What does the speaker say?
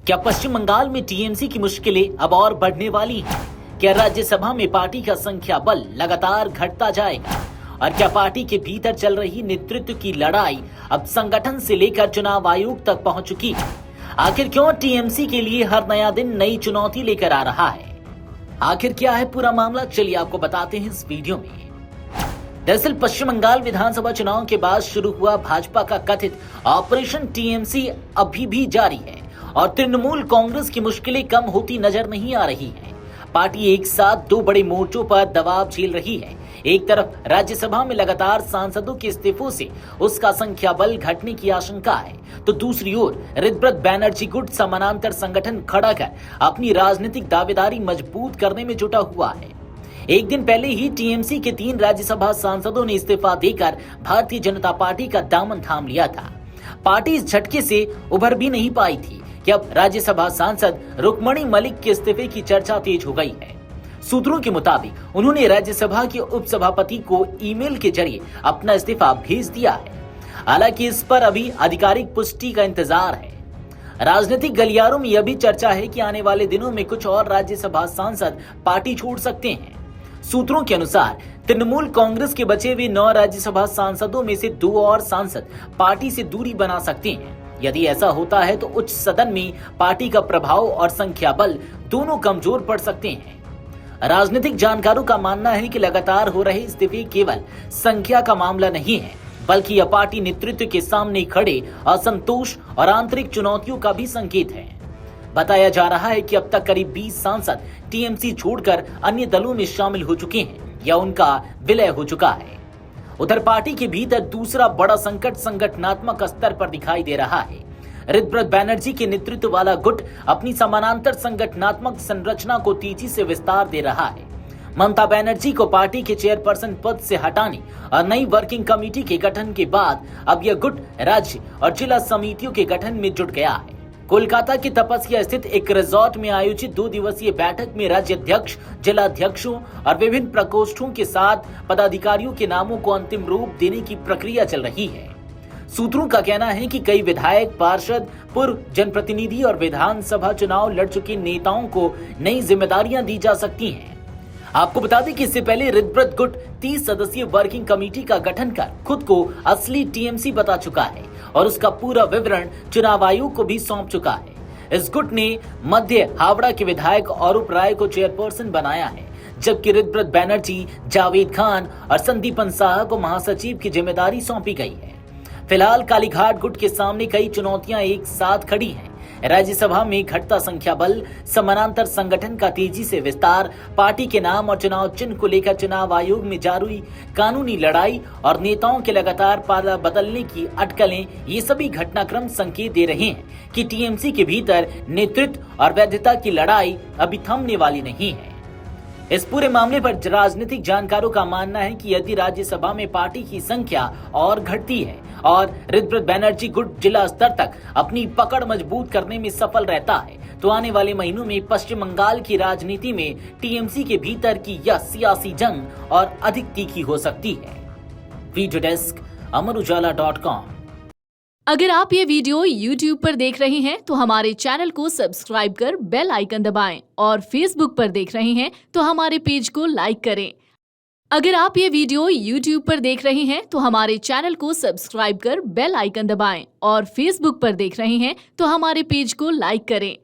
क्या पश्चिम बंगाल में टीएमसी की मुश्किलें अब और बढ़ने वाली हैं? क्या राज्यसभा में पार्टी का संख्या बल लगातार घटता जाएगा? और क्या पार्टी के भीतर चल रही नेतृत्व की लड़ाई अब संगठन से लेकर चुनाव आयोग तक पहुंच चुकी है? आखिर क्यों टीएमसी के लिए हर नया दिन नई चुनौती लेकर आ रहा है? आखिर क्या है पूरा मामला, चलिए आपको बताते हैं इस वीडियो में। दरअसल पश्चिम बंगाल विधानसभा चुनाव के बाद शुरू हुआ भाजपा का कथित ऑपरेशन टीएमसी अभी भी जारी है और तृणमूल कांग्रेस की मुश्किलें कम होती नजर नहीं आ रही हैं। पार्टी एक साथ दो बड़े मोर्चों पर दबाव झेल रही है। एक तरफ राज्यसभा में लगातार सांसदों के इस्तीफों से उसका संख्या बल घटने की आशंका है, तो दूसरी ओर ऋतव्रत बैनर्जी गुट समानांतर संगठन खड़ा कर अपनी राजनीतिक दावेदारी मजबूत करने में जुटा हुआ है। एक दिन पहले ही टीएमसी के 3 राज्यसभा सांसदों ने इस्तीफा देकर भारतीय जनता पार्टी का दामन थाम लिया था। पार्टी इस झटके से उभर भी नहीं पाई थी कि अब राज्यसभा सांसद रुक्मणी मलिक के इस्तीफे की चर्चा तेज हो गई है। सूत्रों के मुताबिक उन्होंने राज्यसभा के उपसभापति को ईमेल के जरिए अपना इस्तीफा भेज दिया है। हालांकि इस पर अभी आधिकारिक पुष्टि का इंतजार है। राजनीतिक गलियारों में यह भी चर्चा है कि आने वाले दिनों में कुछ और राज्यसभा सांसद पार्टी छोड़ सकते हैं। सूत्रों के अनुसार तृणमूल कांग्रेस के बचे हुए 9 राज्यसभा सांसदों में से 2 और सांसद पार्टी से दूरी बना सकते हैं। यदि ऐसा होता है तो उच्च सदन में पार्टी का प्रभाव और संख्या बल दोनों कमजोर पड़ सकते हैं। राजनीतिक जानकारों का मानना है कि लगातार हो रहे इस्तीफे केवल संख्या का मामला नहीं है, बल्कि यह पार्टी नेतृत्व के सामने खड़े असंतोष और आंतरिक चुनौतियों का भी संकेत है। बताया जा रहा है कि अब तक करीब 20 सांसद टीएमसी छोड़कर अन्य दलों में शामिल हो चुके हैं या उनका विलय हो चुका है। उधर पार्टी के भीतर दूसरा बड़ा संकट संगठनात्मक स्तर पर दिखाई दे रहा है। ऋतव्रत बैनर्जी के नेतृत्व वाला गुट अपनी समानांतर संगठनात्मक संरचना को तेजी से विस्तार दे रहा है। ममता बनर्जी को पार्टी के चेयरपर्सन पद से हटाने और नई वर्किंग कमेटी के गठन के बाद अब यह गुट राज्य और जिला समितियों के गठन में जुट गया है। कोलकाता की तपस्या स्थित एक रिजॉर्ट में आयोजित 2 दिवसीय बैठक में राज्य अध्यक्ष, जिला अध्यक्षों और विभिन्न प्रकोष्ठों के साथ पदाधिकारियों के नामों को अंतिम रूप देने की प्रक्रिया चल रही है। सूत्रों का कहना है कि कई विधायक, पार्षद, पूर्व जनप्रतिनिधि और विधानसभा चुनाव लड़ चुके नेताओं को नई जिम्मेदारियां दी जा सकती हैं। आपको बता दें कि इससे पहले ऋतव्रत गुट 30 सदस्यीय वर्किंग कमेटी का गठन कर खुद को असली टीएमसी बता चुका है और उसका पूरा विवरण चुनाव आयोग को भी सौंप चुका है। इस गुट ने मध्य हावड़ा के विधायक अरूप राय को चेयरपर्सन बनाया है, जबकि ऋतव्रत बैनर्जी, जावेद खान और संदीपन साहा को महासचिव की जिम्मेदारी सौंपी गई है। फिलहाल कालीघाट गुट के सामने कई चुनौतियां एक साथ खड़ी हैं। राज्यसभा में घटता संख्या बल, समानांतर संगठन का तेजी से विस्तार, पार्टी के नाम और चुनाव चिन्ह को लेकर चुनाव आयोग में जारी कानूनी लड़ाई और नेताओं के लगातार पाला बदलने की अटकलें, ये सभी घटनाक्रम संकेत दे रहे हैं कि टीएमसी के भीतर नेतृत्व और वैधता की लड़ाई अभी थमने वाली नहीं है। इस पूरे मामले पर राजनीतिक जानकारों का मानना है कि यदि राज्यसभा में पार्टी की संख्या और घटती है और ऋतव्रत बैनर्जी गुट जिला स्तर तक अपनी पकड़ मजबूत करने में सफल रहता है, तो आने वाले महीनों में पश्चिम बंगाल की राजनीति में टीएमसी के भीतर की यह सियासी जंग और अधिक तीखी हो सकती है। Video desk amarujala.com। अगर आप ये वीडियो YouTube पर देख रहे हैं तो हमारे चैनल को सब्सक्राइब कर बेल आइकन दबाएं और Facebook पर देख रहे हैं तो हमारे पेज को लाइक करें। अगर आप ये वीडियो YouTube पर देख रहे हैं तो हमारे चैनल को सब्सक्राइब कर बेल आइकन दबाएं और Facebook पर देख रहे हैं तो हमारे पेज को लाइक करें।